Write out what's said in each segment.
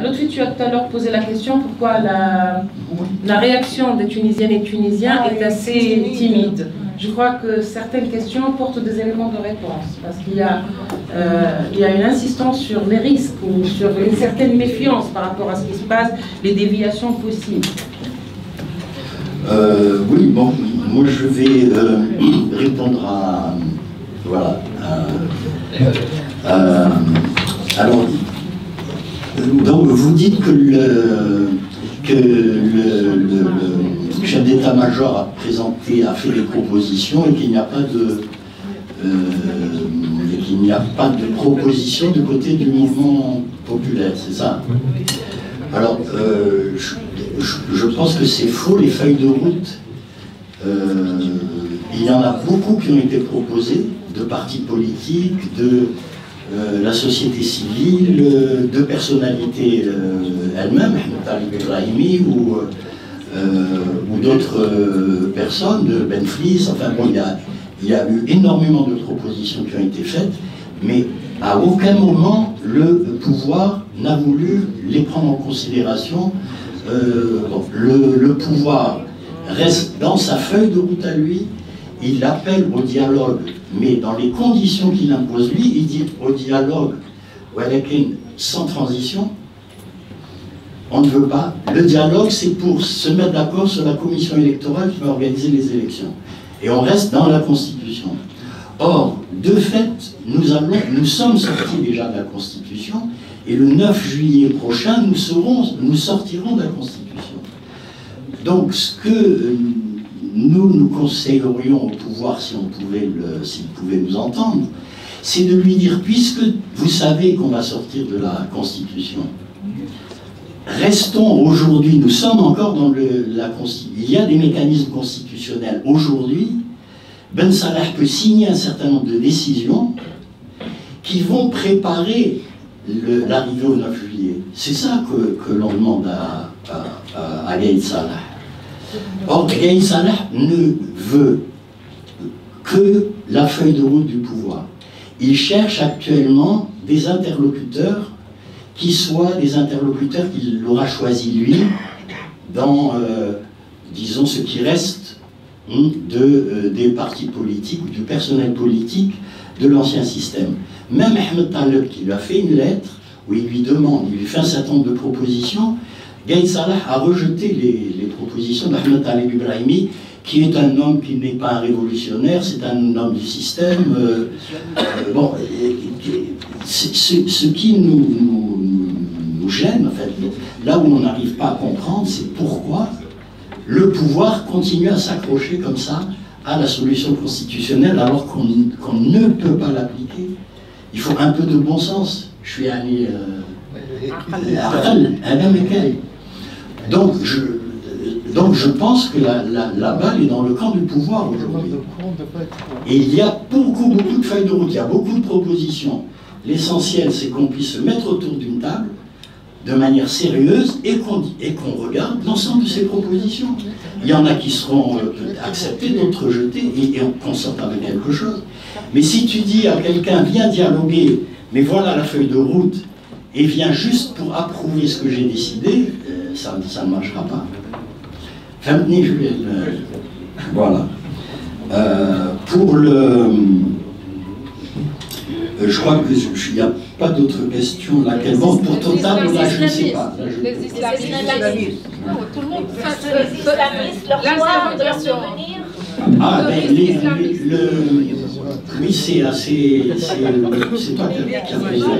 L'autre, tu as tout à l'heure posé la question pourquoi la réaction des Tunisiennes et Tunisiens est assez timide. Je crois que certaines questions portent des éléments de réponse, parce qu'il y a une insistance sur les risques ou sur une certaine méfiance par rapport à ce qui se passe, les déviations possibles. Oui, bon, moi je vais répondre à... Voilà. Alors, donc vous dites que le chef d'état-major a fait des propositions et qu'il n'y a pas de proposition du côté du mouvement populaire, c'est ça? Alors, je pense que c'est faux, les feuilles de route. Il y en a beaucoup qui ont été proposées, de partis politiques, de la société civile, de personnalités elles-mêmes, Ahmed Talib Ibrahimi ou d'autres personnes, de Ben Flis. Enfin bon, il y a eu énormément de propositions qui ont été faites, mais à aucun moment le pouvoir n'a voulu les prendre en considération. Le pouvoir reste dans sa feuille de route à lui, il appelle au dialogue, mais dans les conditions qu'il impose lui, il dit au dialogue, sans transition, on ne veut pas. Le dialogue, c'est pour se mettre d'accord sur la commission électorale qui va organiser les élections. Et on reste dans la Constitution. Or, de fait, nous sommes sortis déjà de la Constitution, et le 9 juillet prochain, nous sortirons de la Constitution. Donc, ce que nous conseillerions au pouvoir, s'il pouvait nous entendre, c'est de lui dire, puisque vous savez qu'on va sortir de la Constitution, restons aujourd'hui, nous sommes encore dans la Constitution, il y a des mécanismes constitutionnels. Aujourd'hui, Ben Salah peut signer un certain nombre de décisions qui vont préparer l'arrivée au 9 juillet. C'est ça que l'on demande à Gaïd Salah. Or, Gaïd Salah ne veut que la feuille de route du pouvoir. Il cherche actuellement des interlocuteurs qui soient des interlocuteurs qu'il aura choisis lui dans, disons, ce qui reste des partis politiques ou du personnel politique de l'ancien système. Même Ahmed Talib, qui lui a fait une lettre où il lui demande, il lui fait un certain nombre de propositions, Gaïd Salah a rejeté les propositions d'Ahmed Talib Ibrahimi, qui est un homme qui n'est pas un révolutionnaire, c'est un homme du système. Bon, ce qui nous gêne, en fait, là où on n'arrive pas à comprendre, c'est pourquoi le pouvoir continue à s'accrocher comme ça à la solution constitutionnelle alors qu'on ne peut pas l'appliquer. Il faut un peu de bon sens. Je suis allé... Donc je pense que la balle est dans le camp du pouvoir aujourd'hui. Et il y a beaucoup de feuilles de route, il y a beaucoup de propositions. L'essentiel, c'est qu'on puisse se mettre autour d'une table de manière sérieuse et qu'on regarde l'ensemble de ces propositions. Il y en a qui seront acceptées, d'autres rejetées, et qu'on sorte avec quelque chose. Mais si tu dis à quelqu'un, viens dialoguer, mais voilà la feuille de route, et viens juste pour approuver ce que j'ai décidé, ça ne marchera pas. Voilà. Pour le... je crois qu'il n'y a pas d'autres questions là. Bon, pour Total, là, je ne sais pas. Les islamistes. Tout le monde. Les islamistes, leur choix de survenir. Ah, mais oui, c'est assez... C'est toi qui as pris bon,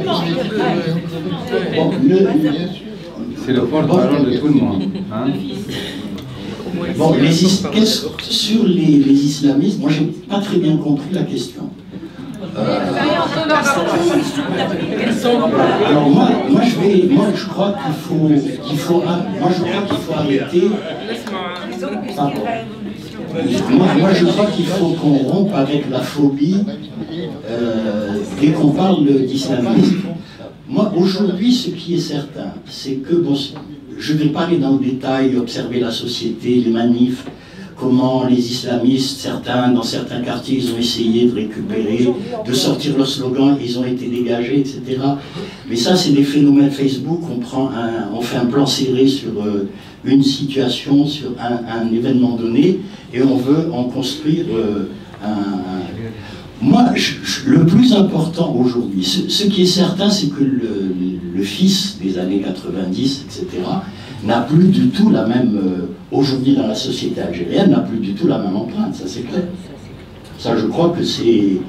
c'est le porte-parole de tout le monde. Hein? Bon, sur les islamistes, moi, j'ai pas très bien compris la question. Alors moi je crois qu'il faut arrêter. Pardon. Moi je crois qu'il faut qu'on rompe avec la phobie dès qu'on parle d'islamisme. Moi aujourd'hui, ce qui est certain, c'est que bon, je vais pas aller dans le détail, observer la société, les manifs, comment les islamistes, dans certains quartiers, ils ont essayé de récupérer, de sortir leur slogan, ils ont été dégagés, etc. Mais ça, c'est des phénomènes Facebook, on fait un plan serré sur une situation, sur un événement donné, et on veut en construire Moi, le plus important aujourd'hui, ce qui est certain, c'est que le fils des années 90, etc., n'a plus du tout la même, aujourd'hui dans la société algérienne, n'a plus du tout la même empreinte, ça c'est clair. Ça, je crois que c'est...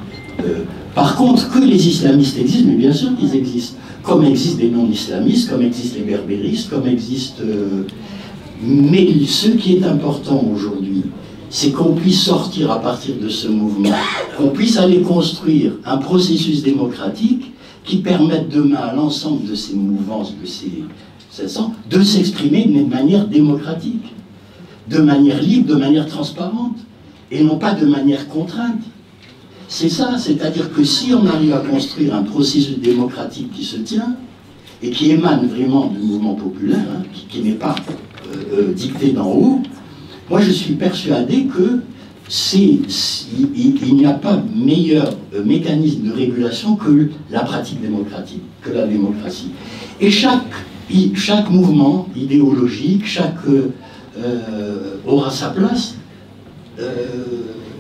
par contre, que les islamistes existent, mais bien sûr qu'ils existent, comme existent des non-islamistes, comme existent les berbéristes, comme existent... mais ce qui est important aujourd'hui, c'est qu'on puisse sortir à partir de ce mouvement, qu'on puisse aller construire un processus démocratique qui permette demain à l'ensemble de ces mouvances, de s'exprimer de manière démocratique, de manière libre, de manière transparente, et non pas de manière contrainte. C'est ça, c'est-à-dire que si on arrive à construire un processus démocratique qui se tient, et qui émane vraiment du mouvement populaire, hein, qui n'est pas dicté d'en haut, moi je suis persuadé que il n'y a pas meilleur mécanisme de régulation que la pratique démocratique, que la démocratie. Et chaque mouvement idéologique, aura sa place,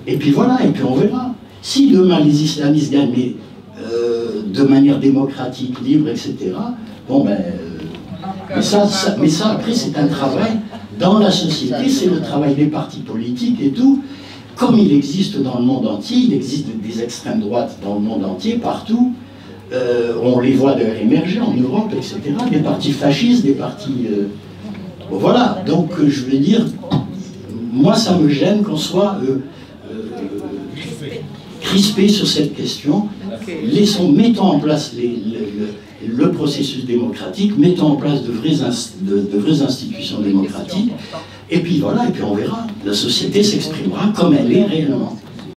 et puis voilà, et puis on verra. Si demain les islamistes gagnent de manière démocratique, libre, etc., bon ben... mais ça après c'est un travail dans la société, c'est le travail des partis politiques et tout. Comme il existe dans le monde entier, il existe des extrêmes droites dans le monde entier, partout. On les voit d'ailleurs émerger en Europe, etc. Des partis fascistes, des partis... voilà, donc je veux dire, moi ça me gêne qu'on soit crispé sur cette question. Mettons en place le processus démocratique, mettons en place de vraies institutions démocratiques, et puis voilà, et puis on verra. La société s'exprimera comme elle est réellement.